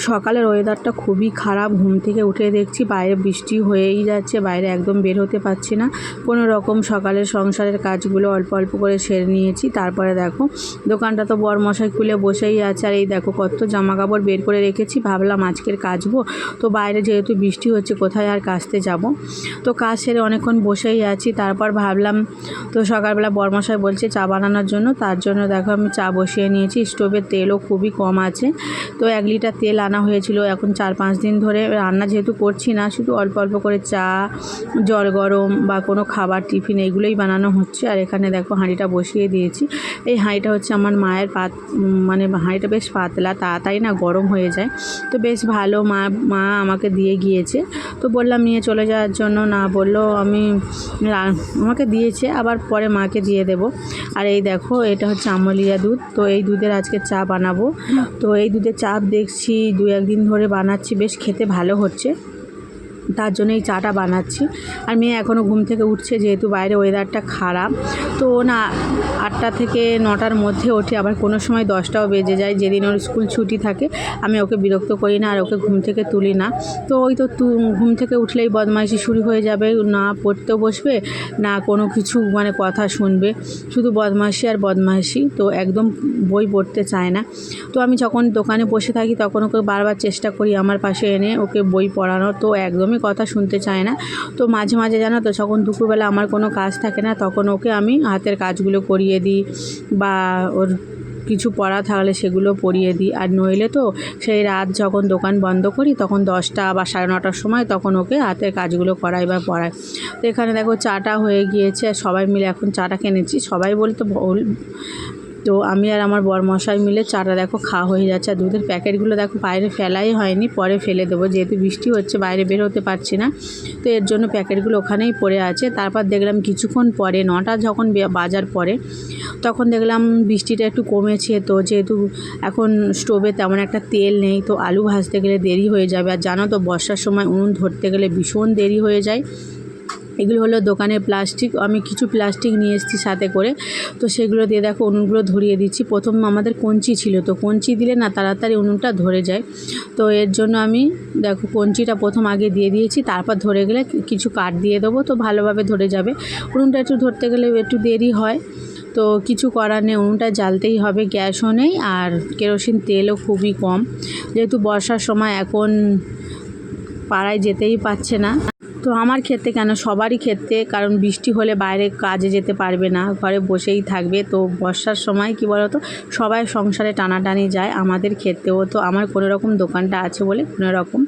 সকালের ওয়েদারটা খুবই খারাপ। ঘুম থেকে উঠে দেখছি বাইরে বৃষ্টি হয়েই যাচ্ছে, বাইরে একদম বের হতে পারছি না। কোনো রকম সকালের সংসারের কাজগুলো অল্প অল্প করে সেরে নিয়েছি। তারপরে দেখো দোকানটা তো বরমশাই খুলে বসেই আছে, আর এই দেখো কত জামা কাপড় বের করে রেখেছি। ভাবলাম আজকের কাচবো, তো বাইরে যেহেতু বৃষ্টি হচ্ছে কোথায় আর কাচতে যাব। তো কাজ সেরে অনেকক্ষণ বসেই আছি। তারপর ভাবলাম তো সকালবেলা বরমশাই বলছে চা বানানোর জন্য, তার জন্য দেখো আমি চা বসিয়ে নিয়েছি। স্টোভের তেলও খুবই কম আছে, তো 1 লিটার তেল আনা হয়েছিল। এখন 4-5 দিন ধরে রান্না যেহেতু করছি না, শুধু অল্প অল্প করে চা, জল গরম বা কোনো খাবার টিফিন এইগুলোই বানানো হচ্ছে। আর এখানে দেখো হাঁড়িটা বসিয়ে দিয়েছি। এই হাঁড়িটা হচ্ছে আমার মায়ের মানে হাঁড়িটা বেশ পাতলা, তাড়াতাড়ি না গরম হয়ে যায়, তো বেশ ভালো। মা আমাকে দিয়ে গিয়েছে, তো বললাম নিয়ে চলে যাওয়ার জন্য, না বললো আমাকে দিয়েছে, আবার পরে মাকে দিয়ে দেব। আর এই দেখো এটা হচ্ছে আমলিয়া দুধ, তো এই দুধের আজকে চা বানাবো। তো এই দুধের চা দেখছি 2-1 দিন ধরে বানাচ্ছি, বেশ খেতে ভালো হচ্ছে, তার জন্য এই চাটা বানাচ্ছি। আর মেয়ে এখনও ঘুম থেকে উঠছে, যেহেতু বাইরে ওয়েদারটা খারাপ, তো না 8টা থেকে 9টার মধ্যে ওঠে, আবার কোনো সময় 10টাও বেজে যায়। যেদিন ওর স্কুল ছুটি থাকে আমি ওকে বিরক্ত করি না আর ওকে ঘুম থেকে তুলি না। তো ওই তো ঘুম থেকে উঠলেই বদমাইশি শুরু হয়ে যাবে, না পড়তেও বসবে না কোনো কিছু মানে কথা শুনবে, শুধু বদমাইশি আর বদমাইশি। তো একদম বই পড়তে চায় না। তো আমি যখন দোকানে বসে থাকি তখন ওকে বারবার চেষ্টা করি আমার পাশে এনে ওকে বই পড়ানো, তো একদমই কথা শুনতে চায় না। তো মাঝে মাঝে জানো তো যখন দুপুরবেলা আমার কোনো কাজ থাকে না, তখন ওকে আমি হাতের কাজগুলো করিয়ে দিই, বা ওর কিছু পড়া থাকলে সেগুলো পড়িয়ে দিই। আর নইলে তো সেই রাত যখন দোকান বন্ধ করি তখন 10টা বা 9:30টার সময় তখন ওকে হাতের কাজগুলো করাই বা পড়াই। তো এখানে দেখো চাটা হয়ে গিয়েছে, সবাই মিলে এখন চাটা কিনেছি, সবাই বলতে তো আমি আর আমার বরমশাই মিলে চাটা দেখো খাওয়া হয়ে যাচ্ছে। আর দুধের প্যাকেটগুলো দেখো বাইরে ফেলাই হয়নি, পরে ফেলে দেবো, যেহেতু বৃষ্টি হচ্ছে বাইরে বের হতে পারছি না, তো এর জন্য প্যাকেটগুলো ওখানেই পড়ে আছে। তারপর দেখলাম কিছুক্ষণ পরে 9টা যখন বাজার পরে তখন দেখলাম বৃষ্টিটা একটু কমেছে। তো যেহেতু এখন স্টোভে তেমন একটা তেল নেই, তো আলু ভাজতে গেলে দেরি হয়ে যাবে। আর জানো তো বর্ষার সময় উনুন ধরতে গেলে ভীষণ দেরি হয়ে যায়। এগুলো হলো দোকানের প্লাস্টিক, আমি কিছু প্লাস্টিক নিয়ে এসেছি সাথে করে, তো সেগুলো দিয়ে দেখো উনুনগুলো ধরিয়ে দিচ্ছি। প্রথম আমাদের কঞ্চি ছিল, তো কঞ্চি দিলে না তাড়াতাড়ি উনুনটা ধরে যায়, তো এর জন্য আমি দেখো কঞ্চিটা প্রথম আগে দিয়ে দিয়েছি, তারপর ধরে গেলে কিছু কাঠ দিয়ে দেবো, তো ভালোভাবে ধরে যাবে। উনুনটা একটু ধরতে গেলে একটু দেরি হয়, তো কিছু করার নেই, উনুনটা জ্বালতেই হবে। গ্যাসও নেই আর কেরোসিন তেলও খুবই কম, যেহেতু বর্ষার সময় এখন পাড়ায় যেতেই পারছে না। তো আমার ক্ষেত্রে কেন, সবারই ক্ষেত্রে, কারণ বৃষ্টি হলে বাইরে কাজে যেতে পারবে না, ঘরে বসেই থাকবে। তো বর্ষার সময় কি বলতো সবাই সংসারে টানাটানি যায়, আমাদের ক্ষেত্রেও। তো আমার কোনো রকম দোকানটা আছে বলে কোনো রকম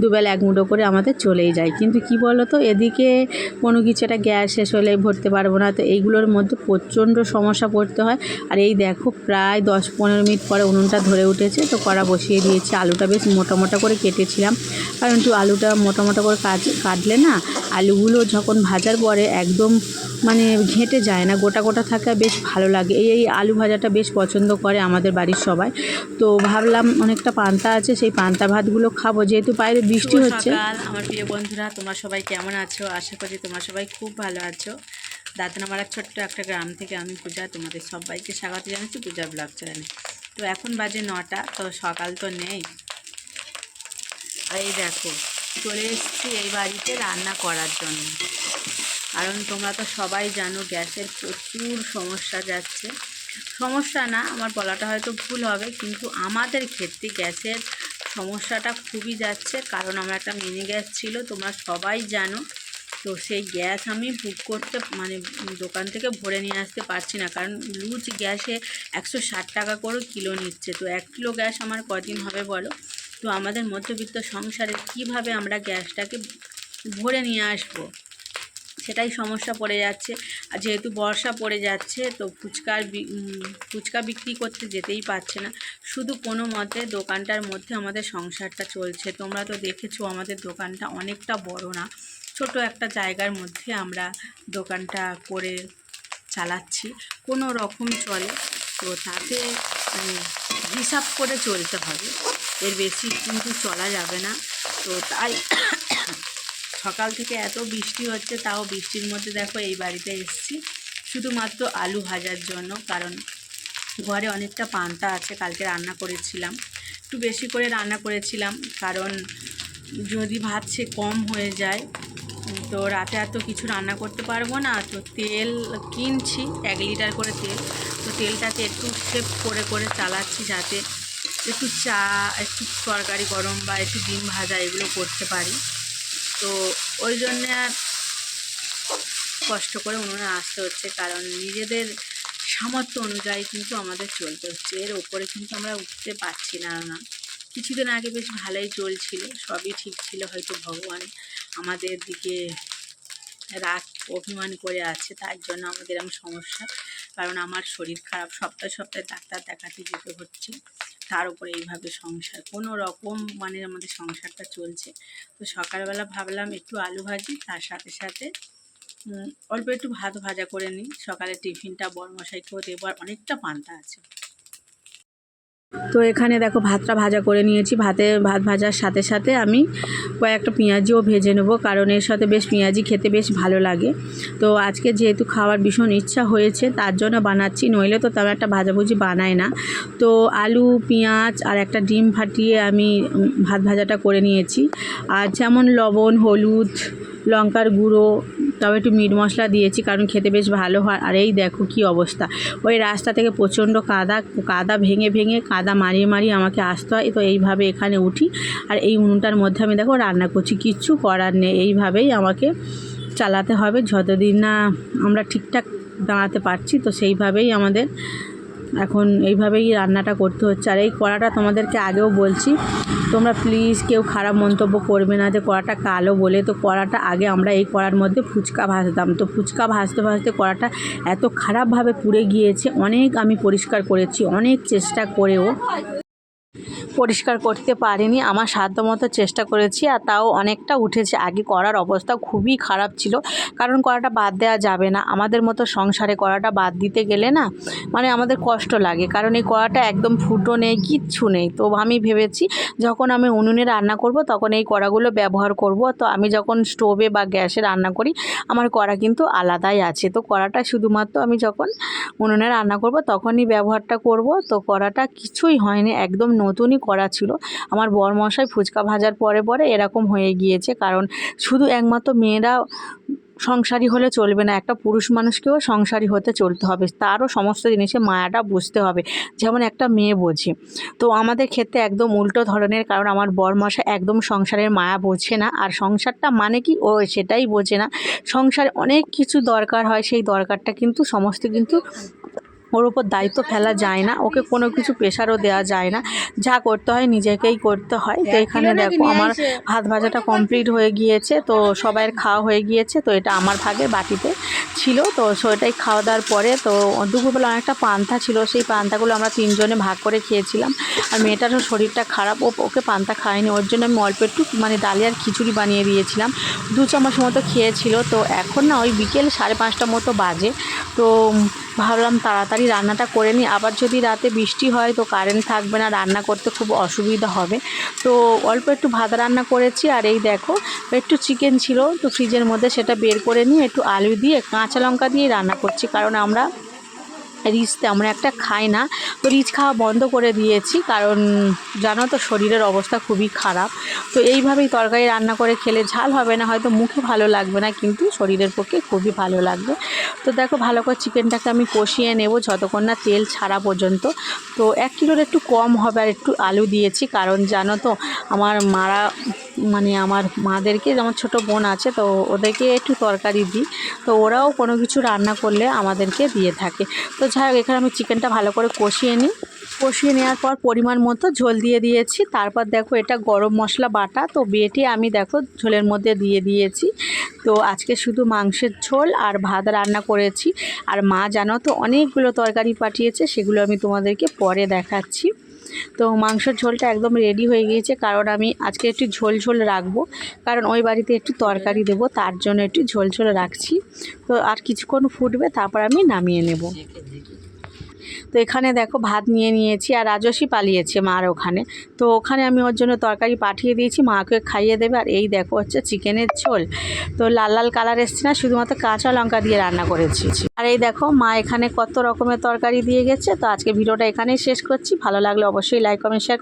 দুবেলা এক মুঠো করে আমাদের চলেই যায়। কিন্তু কি বলতো এদিকে কোনো কিছু একটা গ্যাস শেষ হলে ভরতে পারবো না, তো এইগুলোর মধ্যে প্রচণ্ড সমস্যা পড়তে হয়। আর এই দেখো প্রায় 10-15 মিনিট পরে উনুনটা ধরে উঠেছে, তো কড়া বসিয়ে দিয়েছি। আলুটা বেশ মোটা মোটা করে কেটেছিলাম, কারণ একটু আলুটা মোটা মোটা করে কাটলে না আলুগুলো যখন ভাজার পরে একদম মানে ঘেঁটে যায় না, গোটা গোটা থাকে, বেশ ভালো লাগে। এই আলু ভাজাটা বেশ পছন্দ করে আমাদের বাড়ির সবাই। তো ভাবলাম অনেকটা পান্তা আছে, সেই পান্তা ভাতগুলো খাবো, যেহেতু বাইরে বৃষ্টি হচ্ছে। আমার প্রিয় বন্ধুরা, তোমরা সবাই কেমন আছো? আশা করি তোমরা সবাই খুব ভালো আছো। দাঁতনামারা ছোট্ট একটা গ্রাম থেকে আমি পূজা, তোমাদের সবাইকে স্বাগত জানাচ্ছি পূজা ব্লগ চ্যানেলে। তো এখন বাজে 9টা, তো সকাল তো নেই। এই দেখো চলে এসেছি এই বাড়িতে রান্না করার জন্য, কারণ তোমরা তো সবাই জানো গ্যাসের প্রচুর সমস্যা যাচ্ছে। সমস্যা না, আমার বলাটা হয়তো ভুল হবে, কিন্তু আমাদের ক্ষেত্রে গ্যাসের সমস্যাটা খুবই যাচ্ছে, কারণ আমার একটা মিনি গ্যাস ছিল, তোমরা সবাই জানো। তো সেই গ্যাস আমি বুক করতে মানে দোকান থেকে ভরে নিয়ে আসতে পারছি না, কারণ লুজ গ্যাসে 160 টাকা করে কিলো নিচ্ছে। তো 1 কিলো গ্যাস আমার কদিন হবে বলো? তো আমাদের মধ্যবিত্ত সংসারে কিভাবে আমরা গ্যাসটাকে ভরে নিয়ে আসবো? সেটাই সমস্যা পড়ে যাচ্ছে। আর যেহেতু বর্ষা পড়ে যাচ্ছে তো ফুচকা বিক্রি করতে যেতেই পারছে না। শুধু কোনো মতে দোকানটার মধ্যে আমাদের সংসারটা চলছে। তোমরা তো দেখেছো আমাদের দোকানটা অনেকটা বড় না, ছোট একটা জায়গার মধ্যে আমরা দোকানটা করে চালাচ্ছি, কোনো রকম চলে। তো তাতে হিসাব করে চলতে হবে, এর বেশি কিন্তু চলা যাবে না। তো তাই সকাল থেকে এত বৃষ্টি হচ্ছে, তাও বৃষ্টির মধ্যে দেখো এই বাড়িতে এসেছি শুধুমাত্র আলু ভাজার জন্য। কারণ ঘরে অনেকটা পান্তা আছে, কালকে রান্না করেছিলাম, একটু বেশি করে রান্না করেছিলাম। কারণ যদি ভাত সে কম হয়ে যায় তো রাতে আর তো কিছু রান্না করতে পারবো না। তো তেল কিনছি 1 লিটার করে তেল, তো তেলটাকে একটু সেভ করে করে চালাচ্ছি, যাতে একটু চা, একটু তরকারি গরম বা একটু ডিম ভাজা এগুলো করতে পারি। তো ওই জন্যে আর কষ্ট করে উনুনে আসতে হচ্ছে, কারণ নিজেদের সামর্থ্য অনুযায়ী কিন্তু আমাদের চলতে হচ্ছে, এর ওপরে কিন্তু আমরা উঠতে পারছি না। কিছুদিন আগে বেশ ভালোই চলছিল, সবই ঠিক ছিল, হয়তো ভগবান আমাদের দিকে রাগ অভিমান করে আছে, তার জন্য আমাদের এরকম সমস্যা। কারণ আমার শরীর খারাপ, সপ্তাহে সপ্তাহে ডাক্তার দেখাতে যেতে হচ্ছে, তার উপরে এইভাবে সংসার কোনো রকম মানে আমাদের সংসারটা চলছে। তো সকালবেলা ভাবলাম একটু আলু ভাজি, তার সাথে সাথে অল্প একটু ভাত ভাজা করে নিই, সকালে টিফিনটা বড়মশাইকেও দেবো, আর অনেকটা পান্তা আছে। তো এখানে দেখো ভাতটা ভাজা করে নিয়েছি, ভাত ভাজার সাথে সাথে আমি কয়েকটা পেঁয়াজিও ভেজে নেব, কারণ এর সাথে বেশ পেঁয়াজি খেতে বেশ ভালো লাগে। তো আজকে যেহেতু খাওয়ার ভীষণ ইচ্ছা হয়েছে তার জন্য বানাচ্ছি, নইলে তো তেমন একটা ভাজাভুজি বানায় না। তো আলু, পেঁয়াজ আর একটা ডিম ফাটিয়ে আমি ভাত ভাজাটা করে নিয়েছি। আর যেমন লবণ, হলুদ, লঙ্কার গুঁড়ো, তবে একটু মিট মশলা দিয়েছি, কারণ খেতে বেশ ভালো হয়। আর এই দেখো কি অবস্থা, ওই রাস্তা থেকে প্রচণ্ড কাদা ভেঙে ভেঙে কাদা মারিয়ে মারিয়ে আমাকে আসতে হয়। তো এইভাবে এখানে উঠি, আর এই উনুনটার মধ্যে আমি দেখো রান্না করছি, কিচ্ছু করার নেই, এইভাবেই আমাকে চালাতে হবে যতদিন না আমরা ঠিকঠাক দাঁড়াতে পারছি। তো সেইভাবেই আমাদের এখন এইভাবেই রান্নাটা করতে হচ্ছে। আর এই কড়াটা তোমাদেরকে আগেও বলছি, তোমরা প্লিজ কেউ খারাপ মন্তব্য করবে না যে কড়াটা কালো বলে। তো কড়াটা আগে আমরা এই কড়ার মধ্যে ফুচকা ভাজতাম, তো ফুচকা ভাজতে ভাজতে কড়াটা এত খারাপভাবে পুড়ে গিয়েছে। অনেক আমি পরিষ্কার করেছি, অনেক চেষ্টা করেও পরিষ্কার করতে পারিনি, আমার সাধ্যমতো চেষ্টা করেছি, আর তাও অনেকটা উঠেছে। আগে কড়ার অবস্থা খুবই খারাপ ছিল, কারণ কড়াটা বাদ দেওয়া যাবে না, আমাদের মতো সংসারে কড়াটা বাদ দিতে গেলে না মানে আমাদের কষ্ট লাগে, কারণ এই কড়াটা একদম ফুটো নেই, কিচ্ছু নেই। তো আমি ভেবেছি যখন আমি উনুনে রান্না করব তখন এই কড়াগুলো ব্যবহার করব। তো আমি যখন স্টোভে বা গ্যাসে রান্না করি আমার কড়া কিন্তু আলাদাই আছে, তো কড়াটা শুধুমাত্র আমি যখন উনুনে রান্না করব তখনই ব্যবহারটা করব। তো কড়াটা কিছুই হয়নি, একদম নতুনই করা ছিল। আমার বরমশাই ফুচকা ভাজার পরে পরে এরকম হয়ে গিয়েছে, কারণ শুধু একমাত্র মেয়েরা সংসারী হলে চলবে না, একটা পুরুষ মানুষকেও সংসারী হতে চলতে হবে, তারও সমস্ত জিনিসে মায়াটা বুঝতে হবে, যেমন একটা মেয়ে বোঝে। তো আমাদের ক্ষেত্রে একদম উল্টো ধরনের, কারণ আমার বরমশাই একদম সংসারের মায়া বোঝে না, আর সংসারটা মানে কি ও সেটাই বোঝে না। সংসারে অনেক কিছু দরকার হয়, সেই দরকারটা কিন্তু সমস্ত কিন্তু ওর ওপর দায়িত্ব ফেলা যায় না, ওকে কোনো কিছু প্রেশারও দেওয়া যায় না, যা করতে হয় নিজেকেই করতে হয়। তো এখানে দেখো আমার ভাত ভাজাটা কমপ্লিট হয়ে গিয়েছে, তো সবাইয়ের খাওয়া হয়ে গিয়েছে। তো এটা আমার ভাগের বাটিতে ছিল, তো সেটাই খাওয়া দাওয়ার পরে তো দুপুরবেলা অনেকটা পান্তা ছিল, সেই পান্তাগুলো আমরা 3 জনে ভাগ করে খেয়েছিলাম। আর মেয়েটারও শরীরটা খারাপ, ওকে পান্তা খায়নি, ওর জন্য আমি অল্প একটু মানে ডালিয়ার খিচুড়ি বানিয়ে দিয়েছিলাম, 2 চামচ মতো খেয়েছিল। তো এখন না ওই বিকেল 5:30 মতো বাজে, তো ভাবলাম তাড়াতাড়ি রান্নাটা করে নিই, আবার যদি রাতে বৃষ্টি হয় তো কারেন্ট থাকবে না, রান্না করতে খুব অসুবিধা হবে। তো অল্প একটু ভাত রান্না করেছি, আর এই দেখো একটু চিকেন ছিল তো ফ্রিজের মধ্যে, সেটা বের করে নিয়ে একটু আলু দিয়ে কাঁচা লঙ্কা দিয়ে রান্না করছি, কারণ আমরা রিচ তেমন একটা খাই না, তো রিচ খাওয়া বন্ধ করে দিয়েছি, কারণ জানো তো শরীরের অবস্থা খুবই খারাপ। তো এইভাবেই তরকারি রান্না করে খেলে ঝাল হবে না, হয়তো মুখে ভালো লাগবে না, কিন্তু শরীরের পক্ষে খুবই ভালো লাগবে। তো দেখো ভালো করে চিকেনটাকে আমি কষিয়ে নেব যতক্ষণ না তেল ছাড়া পর্যন্ত। তো 1 কিলোর একটু কম হবে, আর একটু আলু দিয়েছি, কারণ জানো তো আমার মারা মানে আমার মাদেরকে, আমার ছোটো বোন আছে তো ওদেরকে একটু তরকারি দিই, তো ওরাও কোনো কিছু রান্না করলে আমাদেরকে দিয়ে থাকে। তো যাই হোক এখানে আমি চিকেনটা ভালো করে কষিয়ে নিই। কষিয়ে নেওয়ার পর পরিমাণ মতো ঝোল দিয়ে দিয়েছি। তারপর দেখো এটা গরম মশলা বাটা, তো বেটে আমি দেখো ঝোলের মধ্যে দিয়ে দিয়েছি। তো আজকে শুধু মাংসের ঝোল আর ভাত রান্না করেছি। আর মা জানো তো অনেকগুলো তরকারি পাঠিয়েছে, সেগুলো আমি তোমাদেরকে পরে দেখাচ্ছি। তো মাংসের ঝোলটা একদম রেডি হয়ে গিয়েছে, কারণ আমি আজকে একটু ঝোল ঝোল রাখবো, কারণ ওই বাড়িতে একটু তরকারি দেবো, তার জন্য একটু ঝোল ঝোল রাখছি। তো আর কিছুক্ষণ ফুটবে, তারপর আমি নামিয়ে নেব। তো এখানে দেখো ভাত নিয়ে নিয়েছি, আর রাজস্বী পালিয়েছে মার ওখানে। তো ওখানে আমি ওর জন্য তরকারি পাঠিয়ে দিয়েছি, মাকে খাইয়ে দেবে। আর এই দেখো হচ্ছে চিকেনের ঝোল। তো লাল লাল কালার এসছে না, শুধুমাত্র কাঁচা লঙ্কা দিয়ে রান্না করেছি। আর এই দেখো মা এখানে কত রকমের তরকারি দিয়ে গেছে। তো আজকে ভিডিওটা এখানেই শেষ করছি। ভালো লাগলে অবশ্যই লাইক কমেন্ট শেয়ার